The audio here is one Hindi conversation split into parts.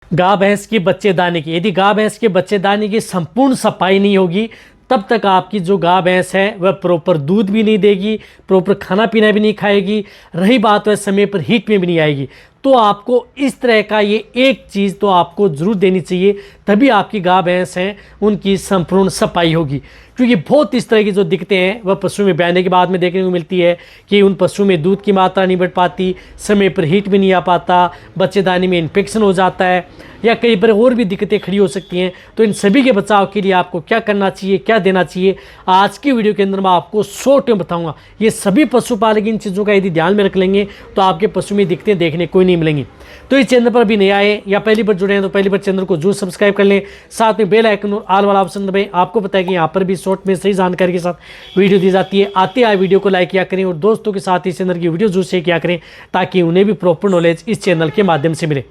गाय भैंस की बच्चेदानी की, यदि गाय भैंस के बच्चेदानी की संपूर्ण सफाई नहीं होगी तब तक आपकी जो गाय भैंस है वह प्रॉपर दूध भी नहीं देगी, प्रॉपर खाना पीना भी नहीं खाएगी, रही बात वह समय पर हीट में भी नहीं आएगी। तो आपको इस तरह का ये एक चीज़ तो आपको ज़रूर देनी चाहिए, तभी आपकी गाय भैंस हैं उनकी संपूर्ण सफाई होगी। क्योंकि बहुत इस तरह की जो दिक्कतें हैं वह पशु में ब्याने के बाद में देखने को मिलती है कि उन पशु में दूध की मात्रा नहीं बढ़ पाती, समय पर हीट भी नहीं आ पाता, बच्चेदानी में इन्फेक्शन हो जाता है, या कई बार और भी दिक्कतें खड़ी हो सकती हैं। तो इन सभी के बचाव के लिए आपको क्या करना चाहिए, क्या देना चाहिए, आज की वीडियो के अंदर मैं आपको शॉर्ट में बताऊंगा। ये सभी पशुपालक इन चीज़ों का यदि ध्यान में रख लेंगे तो आपके पशु में दिक्कतें देखने को नहीं मिलेंगी। तो इस चैनल पर अभी नए आए या पहली बार जुड़े हैं तो पहली बार चैनल को जरूर सब्सक्राइब कर लें, साथ में बेल आइकन और ऑल वाला ऑप्शन दबाएं। आपको पता है कि यहाँ पर भी शॉर्ट में सही जानकारी के साथ वीडियो दी जाती है। आते आए वीडियो को लाइक किया करें और दोस्तों के साथ इस चैनल की वीडियो जरूर शेयर किया करें ताकि उन्हें भी प्रॉपर नॉलेज इस चैनल के माध्यम से मिले।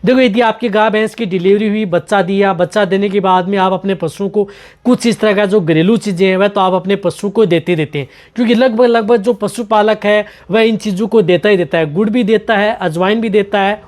देखो, यदि आपकी गाय भैंस की डिलीवरी हुई, बच्चा दिया, बच्चा देने के बाद में आप अपने पशुओं को कुछ इस तरह का जो घरेलू चीज़ें हैं वह तो आप अपने पशु को देते हैं, क्योंकि लगभग जो पशुपालक है वह इन चीज़ों को देता ही देता है। गुड़ भी देता है, अजवाइन भी देता है,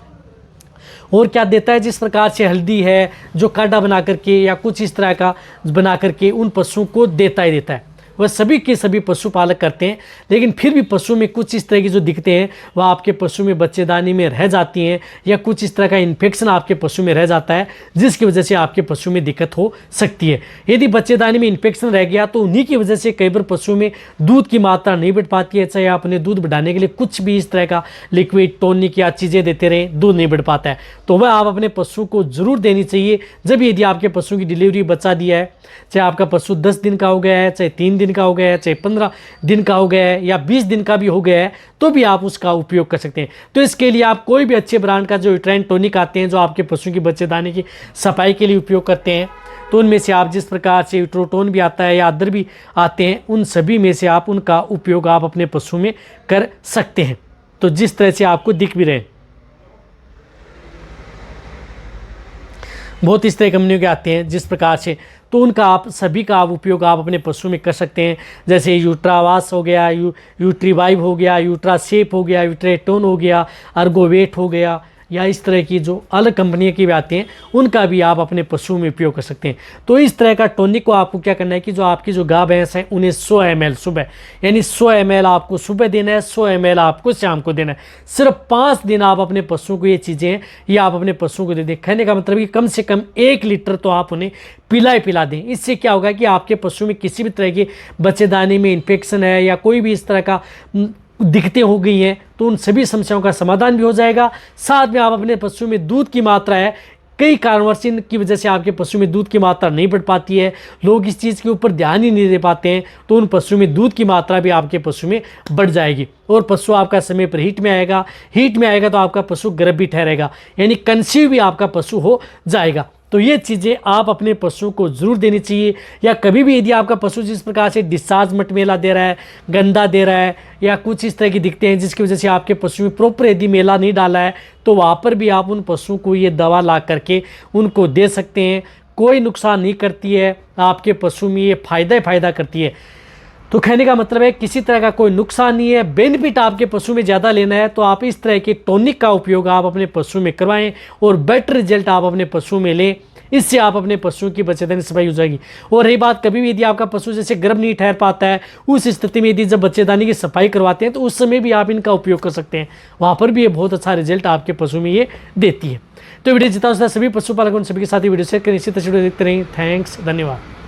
और क्या देता है, जिस प्रकार से हल्दी है जो काढ़ा बना करके या कुछ इस तरह का बना करके उन पशुओं को देता ही देता है। वह सभी के सभी पशुपालक करते हैं, लेकिन फिर भी पशु में कुछ इस तरह की जो दिक्कतें हैं वह आपके पशु में बच्चेदानी में रह जाती हैं, या कुछ इस तरह का इन्फेक्शन आपके पशु में रह जाता है जिसकी वजह से आपके पशु में दिक्कत हो सकती है। यदि बच्चेदानी में इन्फेक्शन रह गया तो उन्हीं की वजह से कई बार पशु में दूध की मात्रा नहीं बढ़ पाती है। चाहे आपने दूध बढ़ाने के लिए कुछ भी इस तरह का लिक्विड, टॉनिक या चीज़ें देते रहें, दूध नहीं बढ़ पाता है, तो वह आप अपने पशु को जरूर देनी चाहिए। जब यदि आपके पशु की डिलीवरी बच्चा दिया है, चाहे आपका पशु 10 दिन का हो गया है, चाहे 3 दिन का हो गया है, चाहे 15 दिन का हो गया है या 20 दिन का भी हो गया है, तो भी आप उसका उपयोग कर सकते हैं। तो इसके लिए आप कोई भी अच्छे ब्रांड का जो यूट्राइन टॉनिक आते हैं जो आपके पशु की बच्चेदानी की सफाई के लिए उपयोग करते हैं, तो उनमें से आप जिस प्रकार से यूट्रोटोन भी आता है या अदर भी आते हैं, उन सभी में से आप उनका उपयोग आप अपने पशु में कर सकते हैं। तो जिस तरह से आपको दिख भी रहे, बहुत इस तरह कंपनियों के आते हैं जिस प्रकार से, तो उनका आप सभी का आप उपयोग आप अपने पशु में कर सकते हैं। जैसे यूट्रावास हो गया, यूट्रीवाइव हो गया, यूट्रासेप हो गया, यूट्रेटोन हो गया, अर्गोवेट हो गया, या इस तरह की जो अलग कंपनियों की भी आती हैं उनका भी आप अपने पशु में उपयोग कर सकते हैं। तो इस तरह का टॉनिक को आपको क्या करना है कि जो आपकी जो गाय भैंस है उन्हें 100 ml सुबह, यानी 100 ml आपको सुबह देना है, 100 ml आपको शाम को देना है। सिर्फ 5 दिन आप अपने पशुओं को ये चीज़ें ये आप अपने पशुओं को दे दें। कहने का मतलब कि कम से कम 1 लीटर तो आप उन्हें पिला दें। इससे क्या होगा कि आपके पशु में किसी भी तरह की बच्चेदानी में इन्फेक्शन है या कोई भी इस तरह का दिक्कतें हो गई हैं तो उन सभी समस्याओं का समाधान भी हो जाएगा। साथ में आप अपने पशु में दूध की मात्रा है, कई कारणवश की वजह से आपके पशु में दूध की मात्रा नहीं बढ़ पाती है, लोग इस चीज़ के ऊपर ध्यान ही नहीं दे पाते हैं, तो उन पशु में दूध की मात्रा भी आपके पशु में बढ़ जाएगी और पशु आपका समय पर हीट में आएगा तो आपका पशु गर्भ भी ठहरेगा, यानी कंसीव भी आपका पशु हो जाएगा। तो ये चीज़ें आप अपने पशु को ज़रूर देनी चाहिए। या कभी भी यदि आपका पशु जिस प्रकार से डिस्चार्ज मटमेला दे रहा है, गंदा दे रहा है, या कुछ इस तरह की दिक्कतें हैं जिसकी वजह से आपके पशु में प्रॉपर यदि मेला नहीं डाला है, तो वहाँ पर भी आप उन पशुओं को ये दवा ला करके उनको दे सकते हैं। कोई नुकसान नहीं करती है, आपके पशु में ये फ़ायदा ही फ़ायदा करती है। तो कहने का मतलब है किसी तरह का कोई नुकसान नहीं है, बेनिफिट आपके पशु में ज़्यादा लेना है तो आप इस तरह के टॉनिक का उपयोग आप अपने पशु में करवाएं और बेटर रिजल्ट आप अपने पशु में लें। इससे आप अपने पशुओं की बच्चेदानी सफाई हो जाएगी। और रही बात, कभी भी यदि आपका पशु जैसे गर्भ नहीं ठहर पाता है, उस स्थिति में यदि जब बच्चेदानी की सफाई करवाते हैं तो उस समय भी आप इनका उपयोग कर सकते हैं, वहाँ पर भी ये बहुत अच्छा रिजल्ट आपके पशु में ये देती है। तो वीडियो जितना सभी पशुपालकों सभी के साथ ही वीडियो शेयर करें, इसी तरह देखते रहें। थैंक्स, धन्यवाद।